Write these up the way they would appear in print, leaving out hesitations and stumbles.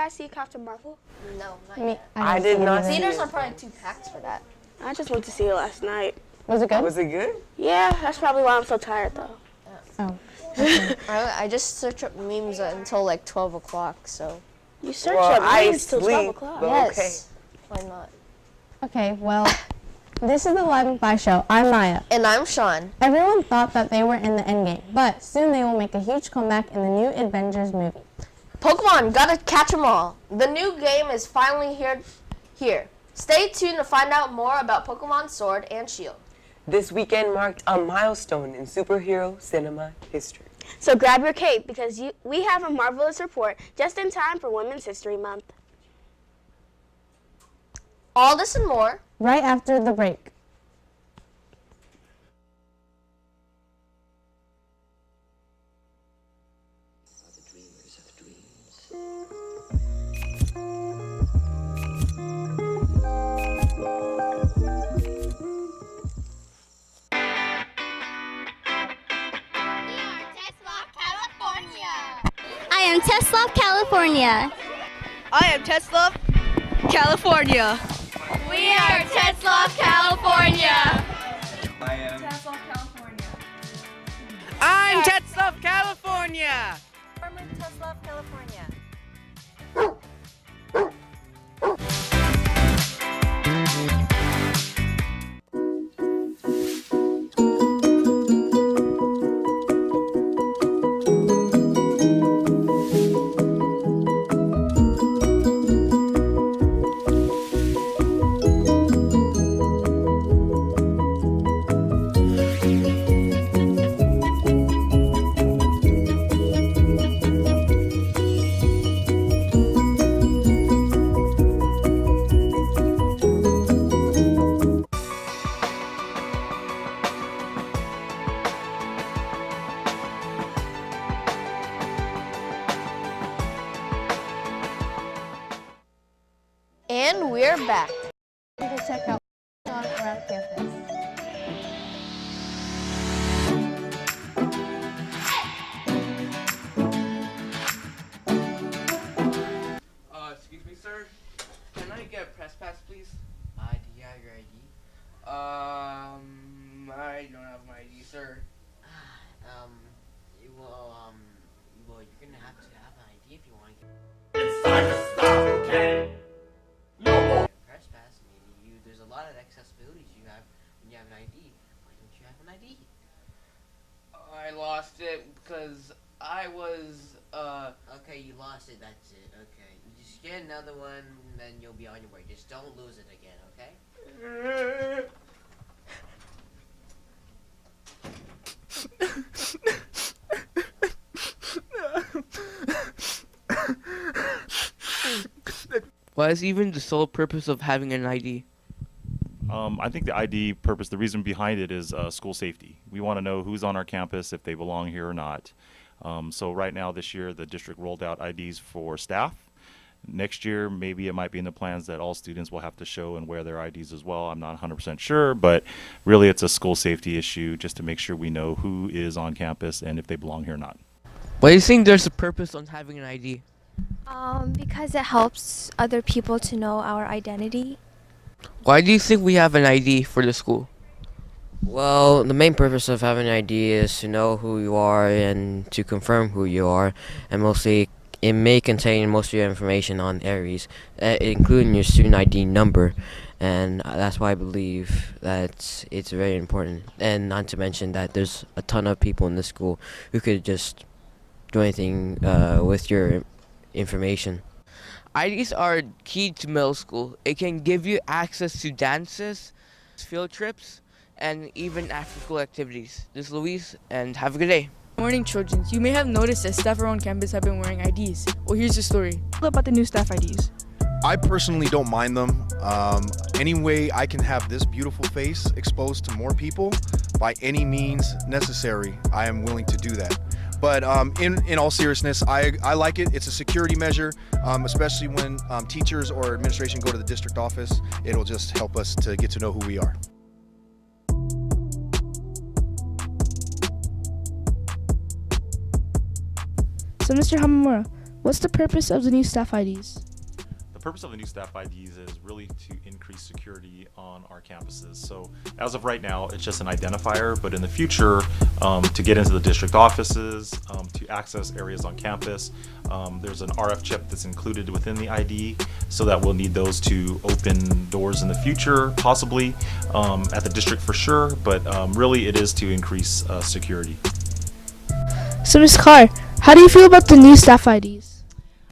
guys see Captain Marvel? No, not yet. I did not see Theaters it. are probably too packed for that. I just went to see it last night. Was it good? Was it good? Yeah, that's probably why I'm so tired though. Oh. I just search up memes until like 12 o'clock, so. You search Well, up I memes till 12 sleep, o'clock. but- Yes. Why not? Okay, well, this is the Live and Fly Show. I'm Maya. And I'm Sean. Everyone thought that they were in the endgame, but soon they will make a huge comeback in the new Avengers movie. Pokemon, gotta catch 'em all. The new game is finally here. Stay tuned to find out more about Pokemon Sword and Shield. This weekend marked a milestone in superhero cinema history. So grab your cape because we have a marvelous report just in time for Women's History Month. All this and more. Right after the break. I am Tetzlaff, California. I am Tetzlaff, California. We are Tetzlaff, California. I am Tetzlaff, California. I'm Tetzlaff, California. I'm Tetzlaff, California. And we're back. You can check out on around campus. Excuse me, sir. Can I get a press pass, please? Do you have your ID? I don't have my ID, sir. Well, you're gonna have to have an ID if you want to get It's time to stop, okay? No more. a press pass. Maybe there's a lot of accessibilities you have when you have an ID. Why don't you have an ID? I lost it because I was, Okay, you lost it. That's it. Okay, you just get another one, and then you'll be on your way. Just don't lose it again, okay? What is even the sole purpose of having an ID? I think the ID purpose, the reason behind it is school safety. We want to know who's on our campus, if they belong here or not. So right now, this year, the district rolled out IDs for staff. Next year, maybe it might be in the plans that all students will have to show and wear their IDs as well. I'm not 100% sure, but really it's a school safety issue just to make sure we know who is on campus and if they belong here or not. Why do you think there's a purpose on having an ID? Because it helps other people to know our identity. Why do you think we have an ID for the school? Well, the main purpose of having an ID is to know who you are and to confirm who you are, and mostly it may contain most of your information on Aries, including your student ID number, and that's why I believe that it's very important. And not to mention that there's a ton of people in the school who could just do anything with your information. IDs are key to middle school. It can give you access to dances, field trips, and even after-school activities. This is Luis, and have a good day. Morning, children. You may have noticed that staff around campus have been wearing IDs. Well, here's the story. What about the new staff IDs? I personally don't mind them. Any way I can have this beautiful face exposed to more people, by any means necessary, I am willing to do that. But in all seriousness, I like it. It's a security measure, especially when teachers or administration go to the district office. It'll just help us to get to know who we are. So, Mr. Hamamura, What's the purpose of the new staff IDs? The purpose of the new staff IDs is really to increase security on our campuses. So as of right now, it's just an identifier, but in the future, to get into the district offices, to access areas on campus, there's an RF chip that's included within the ID, so that we'll need those to open doors in the future, possibly at the district for sure, but really it is to increase security. So Ms. Carr, how do you feel about the new staff IDs?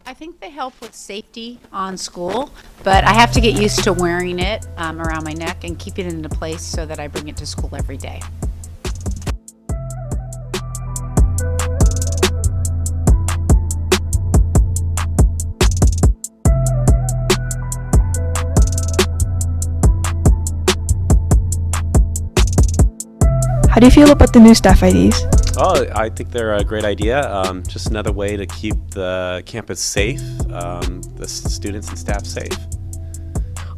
I think they help with safety on school, but I have to get used to wearing it around my neck and keeping it into place so that I bring it to school every day. How do you feel about the new staff IDs? Oh, I think they're a great idea. Just another way to keep the campus safe, the students and staff safe.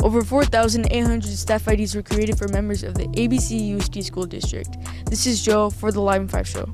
Over 4,800 staff IDs were created for members of the ABC UST School District. This is Joe for the Live in 5 show.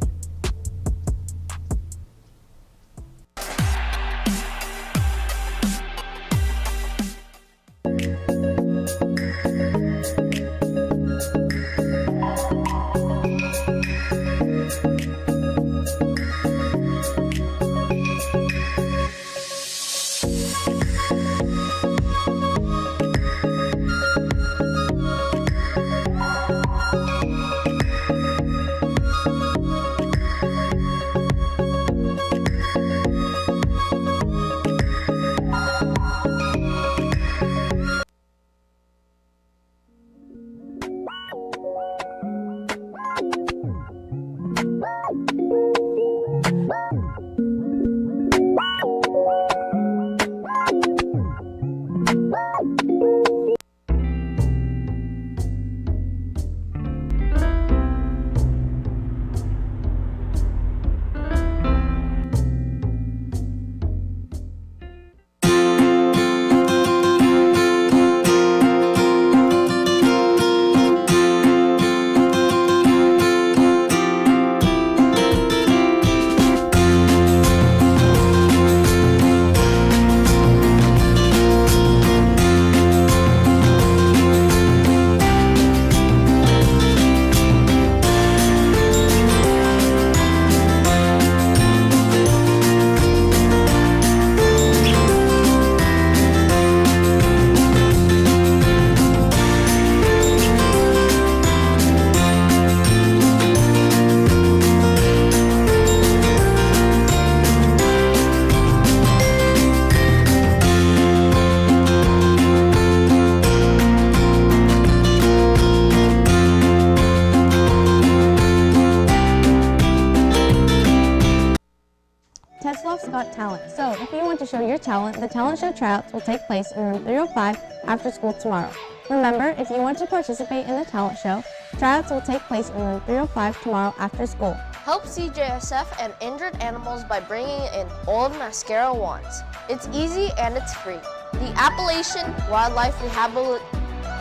Tetzlaff's Got Talent. So if you want to show your talent, the talent show tryouts will take place in room 305 after school tomorrow. Remember, if you want to participate in the talent show, tryouts will take place in room 305 tomorrow after school. Help CJSF and injured animals by bringing in old mascara wands. It's easy and it's free. The Appalachian Wildlife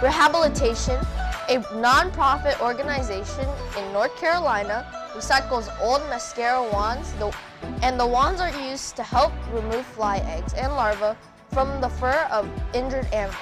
Rehabilitation, a non-profit organization in North Carolina, recycles old mascara wands, and the wands are used to help remove fly eggs and larvae from the fur of injured animals.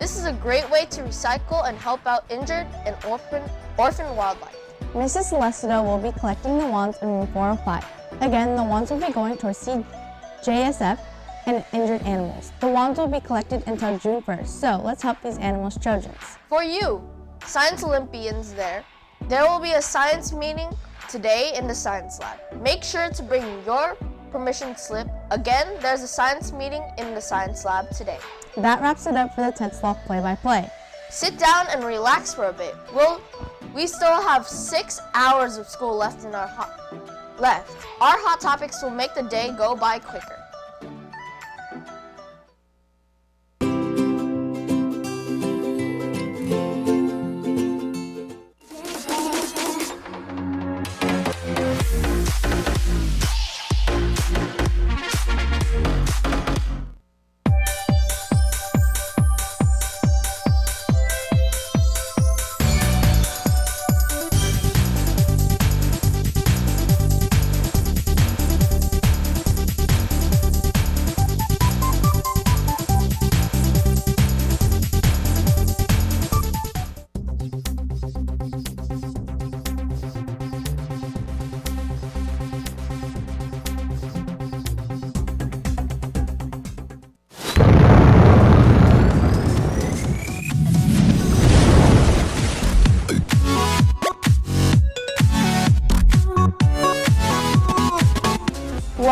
This is a great way to recycle and help out injured and orphan wildlife. Mrs. Celestino will be collecting the wands in room 405. Again, the wands will be going towards CJSF and injured animals. The wands will be collected until June 1st, so let's help these animals' children. For you, Science Olympians there will be a science meeting today in the science lab. Make sure to bring your permission slip. Again, there's a science meeting in the science lab today. That wraps it up for the Tetzlaff play-by-play. Sit down and relax for a bit. We still have 6 hours of school left in our hot topics will make the day go by quicker.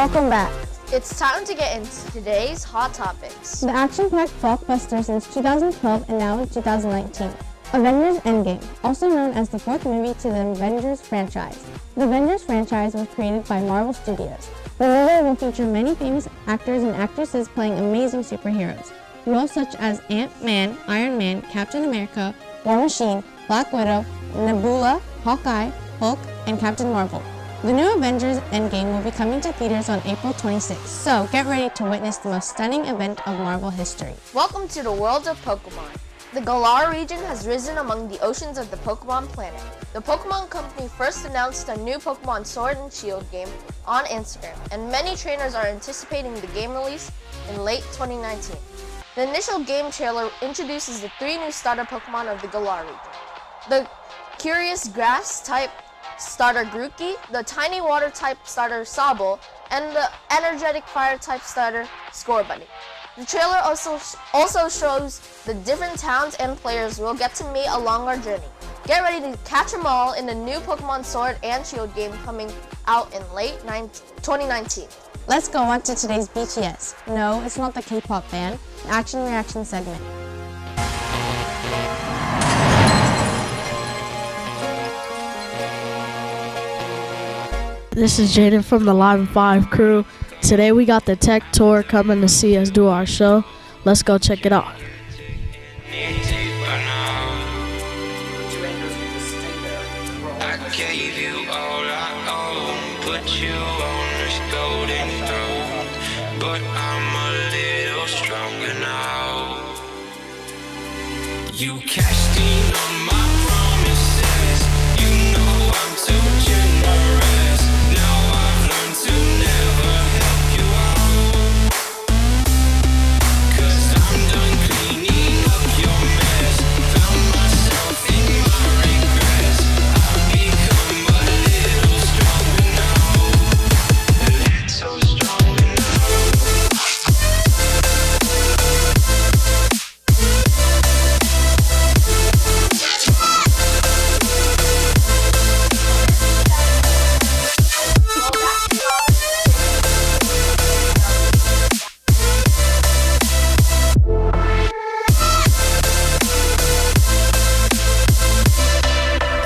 Welcome back. It's time to get into today's hot topics. The action-packed blockbuster since 2012 and now in 2019. Avengers Endgame, also known as the fourth movie to the Avengers franchise. The Avengers franchise was created by Marvel Studios. The movie will feature many famous actors and actresses playing amazing superheroes. Roles such as Ant-Man, Iron Man, Captain America, War Machine, Black Widow, Nebula, Hawkeye, Hulk, and Captain Marvel. The new Avengers Endgame will be coming to theaters on April 26th, so get ready to witness the most stunning event of Marvel history. Welcome to the world of Pokemon. The Galar region has risen among the oceans of the Pokemon planet. The Pokemon Company first announced a new Pokemon Sword and Shield game on Instagram, and many trainers are anticipating the game release in late 2019. The initial game trailer introduces the 3 new starter Pokemon of the Galar region. The Curious Grass-type starter Grookey, the Tiny Water-type starter Sobble, and the Energetic Fire-type starter Scorbunny. The trailer also shows the different towns and players we'll get to meet along our journey. Get ready to catch them all in the new Pokemon Sword and Shield game coming out in late 2019. Let's go on to today's BTS. No, it's not the K-pop band, the Action Reaction segment. This is Jaden from the Live 5 crew. Today we got the tech tour coming to see us do our show. Let's go check it out. I gave you all I own, put you on this golden throne, but I'm a little stronger now. You cashed in on my promises, you know I'm too generous. Now I've learned to never help you out, 'cause I'm done cleaning up your mess. Found myself in my regrets. I've become a little stronger now, a little stronger now.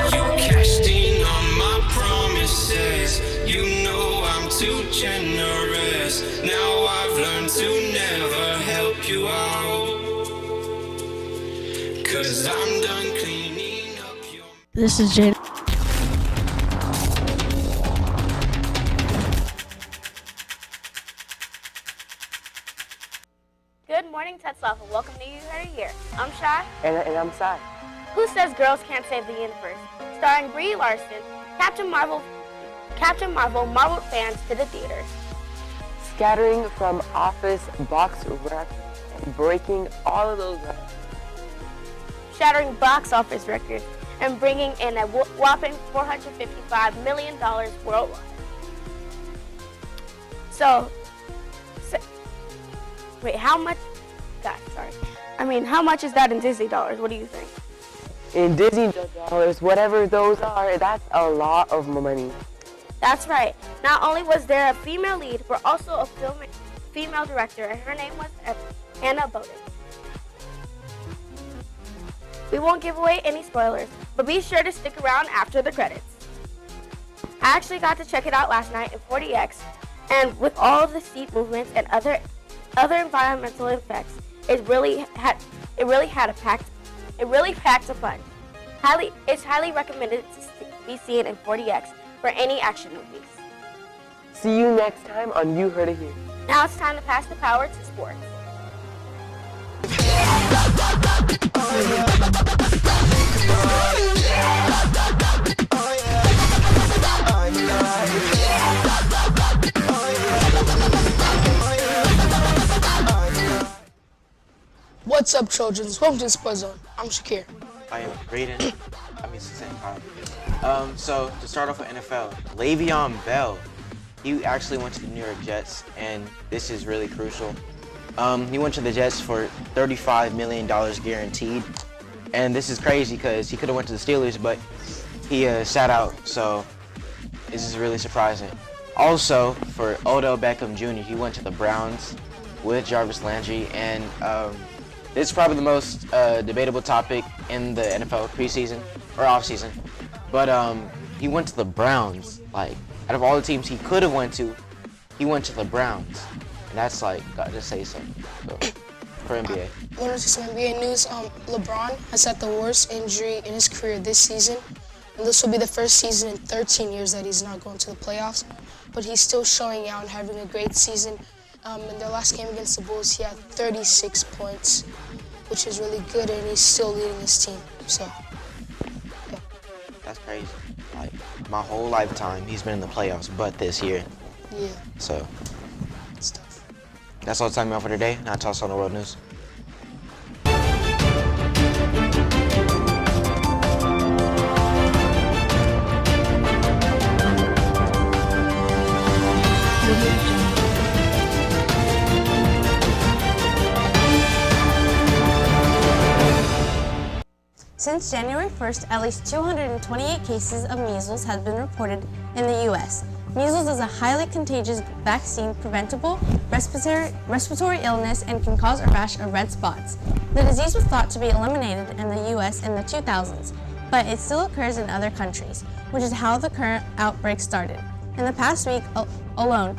You cashed in on my promises, you know I'm too generous. Now I've learned to never help you out, 'cause I'm done cleaning up your. This is Jaden. Good morning, Tetzlaff, and welcome to You Heard It Here. I'm Shy. And I'm Sai. Who Says Girls Can't Save the Universe? Starring Brie Larson, Captain Marvel marveled fans to the theaters. Scattering from office box records and breaking all of those records. Shattering box office records and bringing in a whopping $455 million worldwide. Wait, how much? God, sorry. How much is that in Disney dollars? What do you think? In Disney dollars, whatever those are, that's a lot of money. That's right. Not only was there a female lead, but also a female director, and her name was Anna Boden. We won't give away any spoilers, but be sure to stick around after the credits. I actually got to check it out last night in 40X, and with all of the seat movements and other environmental effects, it really packed a punch. It's highly recommended to be seen in 40X for any action movies. See you next time on You Heard It Here. Now it's time to pass the power to sports. What's up, Trojans? Welcome to the Sports Zone. I'm Shakir. I am Braden. So to start off with NFL, Le'Veon Bell, he actually went to the New York Jets, and this is really crucial. He went to the Jets for $35 million guaranteed, and this is crazy because he could have went to the Steelers, but he sat out. So this is really surprising. Also, for Odell Beckham Jr., he went to the Browns with Jarvis Landry, and this is probably the most debatable topic in the NFL preseason or offseason. But he went to the Browns. Like, out of all the teams he could have went to, he went to the Browns, and that's like gotta say something. So, for NBA. One of some NBA news, LeBron has had the worst injury in his career this season. And this will be the first season in 13 years that he's not going to the playoffs. But he's still showing out and having a great season. In their last game against the Bulls, he had 36 points, which is really good, and he's still leading his team. So, yeah. That's crazy. Like, my whole lifetime, he's been in the playoffs, but this year. Yeah. So, that's all the time we have for today. Now toss on the world news. Since January 1st, at least 228 cases of measles have been reported in the U.S. Measles is a highly contagious vaccine, preventable respiratory illness, and can cause a rash of red spots. The disease was thought to be eliminated in the U.S. in the 2000s, but it still occurs in other countries, which is how the current outbreak started. In the past week alone,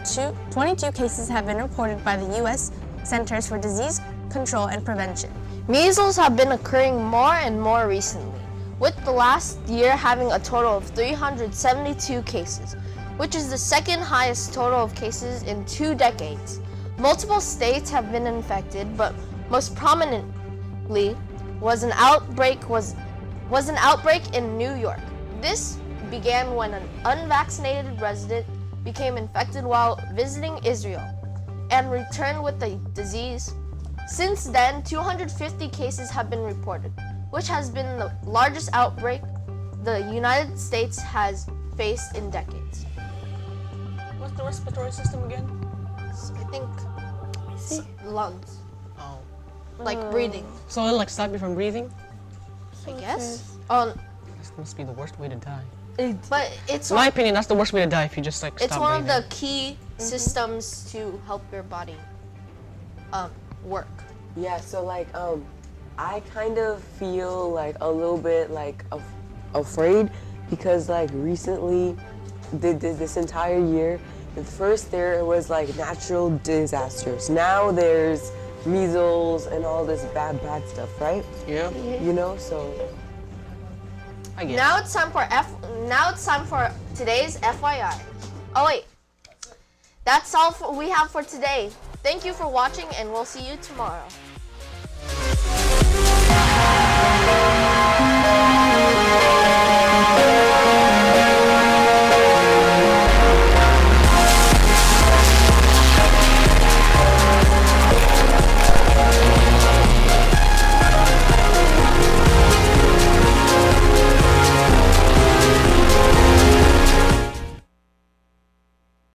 22 cases have been reported by the U.S. Centers for Disease Control and Prevention. Measles have been occurring more and more recently, with the last year having a total of 372 cases, which is the second highest total of cases in 2 decades. Multiple states have been infected, but most prominently was an outbreak in New York. This began when an unvaccinated resident became infected while visiting Israel and returned with the disease. Since then, 250 cases have been reported, which has been the largest outbreak the United States has faced in decades. What's the respiratory system again? I think lungs. Oh. Like breathing, So it'll like stop you from breathing? I guess. This must be the worst way to die. But it's In my opinion, that's the worst way to die if you just like it's stop one breathing. of the key systems to help your body work. Yeah, so like I kind of feel like a little bit like afraid because like recently this entire year, at first there was like natural disasters. Now there's measles and all this bad stuff, right? Yeah. You know, so I guess. Now it's time for today's FYI. Oh wait. That's all we have for today. Thank you for watching, and we'll see you tomorrow.